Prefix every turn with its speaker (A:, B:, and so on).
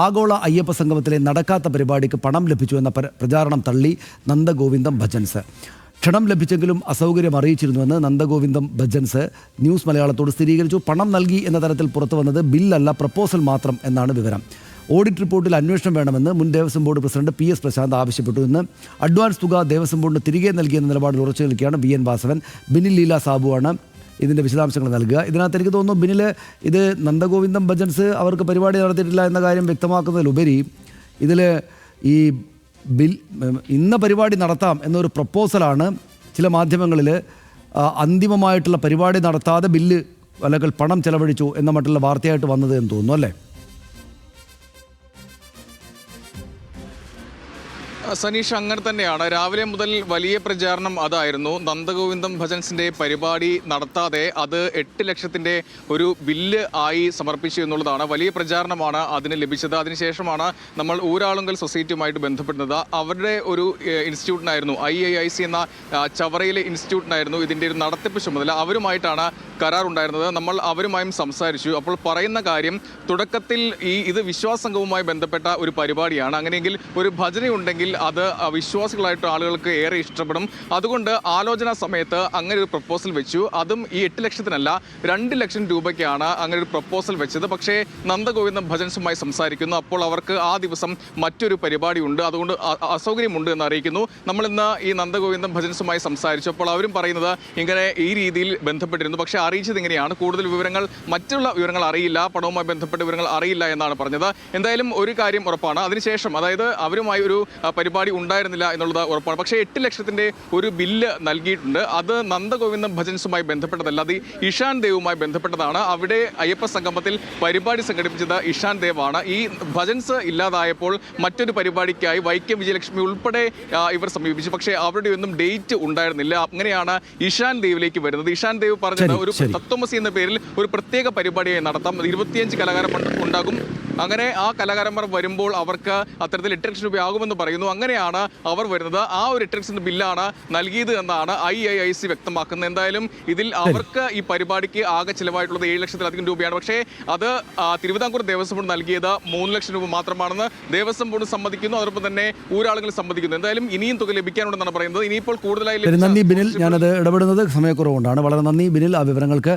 A: ആഗോള അയ്യപ്പ സംഗമത്തിലെ നടക്കാത്ത പരിപാടിക്ക് പണം ലഭിച്ചു എന്ന പ്രചാരണം തള്ളി നന്ദഗോവിന്ദം ഭജൻസ്. ക്ഷണം ലഭിച്ചെങ്കിലും അസൗകര്യം അറിയിച്ചിരുന്നുവെന്ന് നന്ദഗോവിന്ദം ഭജൻസ് ന്യൂസ് മലയാളത്തോട് സ്ഥിരീകരിച്ചു. പണം നൽകി എന്ന തരത്തിൽ പുറത്തു വന്നത് ബില്ലല്ല, പ്രപ്പോസൽ മാത്രം എന്നാണ് വിവരം. ഓഡിറ്റ് റിപ്പോർട്ടിൽ അന്വേഷണം വേണമെന്ന് മുൻ Devaswom board president PS Prashanth ആവശ്യപ്പെട്ടു. ഇന്ന് അഡ്വാൻസ് തുക ദേവസ്വം ബോർഡിന് തിരികെ നൽകിയെന്ന നിലപാടിൽ ഉറച്ചു നിൽക്കുകയാണ് VN വാസവൻ. ബിനിൽ ലീല സാബുവാണ് ഇതിൻ്റെ വിശദാംശങ്ങൾ നൽകുക. ഇതിനകത്ത് എനിക്ക് തോന്നുന്നു ബിനിൽ, ഇത് നന്ദഗോവിന്ദം ഭജൻസ് അവർക്ക് പരിപാടി നടത്തിയിട്ടില്ല എന്ന കാര്യം വ്യക്തമാക്കുന്നതിലുപരി ഇതിൽ ഈ ഇന്ന പരിപാടി നടത്താം എന്നൊരു പ്രപ്പോസലാണ് ചില മാധ്യമങ്ങളിൽ അന്തിമമായിട്ടുള്ള പരിപാടി നടത്താതെ ബില്ല് അല്ലെങ്കിൽ പണം ചെലവഴിച്ചു എന്ന മറ്റുള്ള വാർത്തയായിട്ട് വന്നത് എന്ന് തോന്നുന്നു, അല്ലേ?
B: സനീഷ്, അങ്ങനെ തന്നെയാണ്. രാവിലെ മുതൽ വലിയ പ്രചാരണം അതായിരുന്നു. നന്ദഗോവിന്ദം ഭജൻസിന്റെ പരിപാടി നടത്താതെ അത് 8 ലക്ഷത്തിന്റെ ഒരു ബില്ല് ആയി സമർപ്പിച്ചു എന്നുള്ളതാണ്. വലിയ പ്രചാരണമാണ് അതിന് ലഭിച്ചത്. അതിനുശേഷമാണ് നമ്മൾ ഊരാളുങ്കൽ സൊസൈറ്റിയുമായിട്ട് ബന്ധപ്പെടുന്നത്. അവരുടെ ഒരു ഇൻസ്റ്റിറ്റ്യൂട്ടിനായിരുന്നു, IIIC എന്ന ചവറയിലെ ഇൻസ്റ്റിറ്റ്യൂട്ടിനായിരുന്നു ഇതിൻ്റെ ഒരു നടത്തിപ്പ് ചുമതല. അവരുമായിട്ടാണ് കരാറുണ്ടായിരുന്നത്. നമ്മൾ അവരുമായും സംസാരിച്ചു. അപ്പോൾ പറയുന്ന കാര്യം, തുടക്കത്തിൽ ഇത് വിശ്വാസംഘവുമായി ബന്ധപ്പെട്ട ഒരു പരിപാടിയാണ്. അങ്ങനെയെങ്കിൽ ഒരു ഭജനയുണ്ടെങ്കിൽ അത് വിശ്വാസികളായിട്ട് ആളുകൾക്ക് ഏറെ ഇഷ്ടപ്പെടും. അതുകൊണ്ട് ആലോചനാ സമയത്ത് അങ്ങനെ ഒരു പ്രപ്പോസൽ വെച്ചു. അതും ഈ 8 ലക്ഷത്തിനല്ല, 2 ലക്ഷം രൂപയ്ക്കാണ് അങ്ങനെ ഒരു പ്രപ്പോസൽ വെച്ചത്. പക്ഷേ നന്ദഗോവിന്ദം ഭജൻസുമായി സംസാരിക്കുന്നു. അപ്പോൾ അവർക്ക് ആ ദിവസം മറ്റൊരു പരിപാടി ഉണ്ട്, അതുകൊണ്ട് അസൗകര്യമുണ്ട് എന്ന് അറിയിക്കുന്നു. നമ്മളിന്ന് ഈ നന്ദഗോവിന്ദം ഭജൻസുമായി സംസാരിച്ചു. അപ്പോൾ അവരും പറയുന്നത് ഇങ്ങനെ ഈ രീതിയിൽ ബന്ധപ്പെട്ടിരുന്നു. പക്ഷേ അറിയിച്ചത് ഇങ്ങനെയാണ്. കൂടുതൽ വിവരങ്ങൾ, മറ്റുള്ള വിവരങ്ങൾ അറിയില്ല, പണവുമായി ബന്ധപ്പെട്ട വിവരങ്ങൾ അറിയില്ല എന്നാണ് പറഞ്ഞത്. എന്തായാലും ഒരു കാര്യം ഉറപ്പാണ്, അതിനുശേഷം അതായത് അവരുമായി ഒരു പരിപാടി ഉണ്ടായിരുന്നില്ല എന്നുള്ളത് ഉറപ്പാണ്. പക്ഷേ 8 ലക്ഷത്തിന്റെ ഒരു ബില്ല് നൽകിയിട്ടുണ്ട്. അത് നന്ദഗോവിന്ദം ഭജൻസുമായി ബന്ധപ്പെട്ടതല്ല, അത് ഇഷാൻ ദേവുമായി ബന്ധപ്പെട്ടതാണ്. അവിടെ അയ്യപ്പ സംഗമത്തിൽ പരിപാടി സംഘടിപ്പിച്ചത് ഇഷാൻ ദേവാണ്. ഈ ഭജൻസ് ഇല്ലാതായപ്പോൾ മറ്റൊരു പരിപാടിക്കായി വൈക്കം വിജയലക്ഷ്മി ഉൾപ്പെടെ ഇവർ സമീപിച്ചു. പക്ഷേ അവരുടെ ഒന്നും ഡേറ്റ് ഉണ്ടായിരുന്നില്ല. അങ്ങനെയാണ് ഇഷാൻ ദേവിലേക്ക് വരുന്നത്. ഇഷാൻ ദേവ് പറഞ്ഞത് ഒരു തത്വമസി എന്ന പേരിൽ ഒരു പ്രത്യേക പരിപാടിയായി നടത്താം, 25 കലാകാരന്മാർ ഉണ്ടാകും. അങ്ങനെ ആ കലാകാരന്മാർ വരുമ്പോൾ അവർക്ക് അത്തരത്തിൽ 8 ലക്ഷം രൂപയാകുമെന്ന് പറയുന്നു. അങ്ങനെയാണ് അവർ വരുന്നത്. ആ ഒരു 8 ലക്ഷത്തിന്റെ ബില്ലാണ് നൽകിയത് എന്നാണ് IIIC വ്യക്തമാക്കുന്നത്. എന്തായാലും ഇതിൽ അവർക്ക് ഈ പരിപാടിക്ക് ആകെ ചിലവായിട്ടുള്ളത് 7 ലക്ഷത്തിലധികം രൂപയാണ്. പക്ഷേ അത് തിരുവിതാംകൂർ ദേവസ്വം ബോർഡ് നൽകിയത് 3 ലക്ഷം രൂപ മാത്രമാണെന്ന് ദേവസ്വം ബോർഡ് സമ്മതിക്കുന്നു. അതോടൊപ്പം തന്നെ ഊരാളുകൾ സമ്മതിക്കുന്നു. എന്തായാലും ഇനിയും തുക ലഭിക്കാനുണ്ടെന്നാണ് പറയുന്നത്. ഇനിയിപ്പോൾ കൂടുതലായി
A: നന്ദി ബിനിൽ, ഞാനത് ഇടപെടുന്നത് സമയക്കുറവുകൊണ്ടാണ്. വളരെ നന്ദി ബിനിൽ ആ വിവരങ്ങൾക്ക്.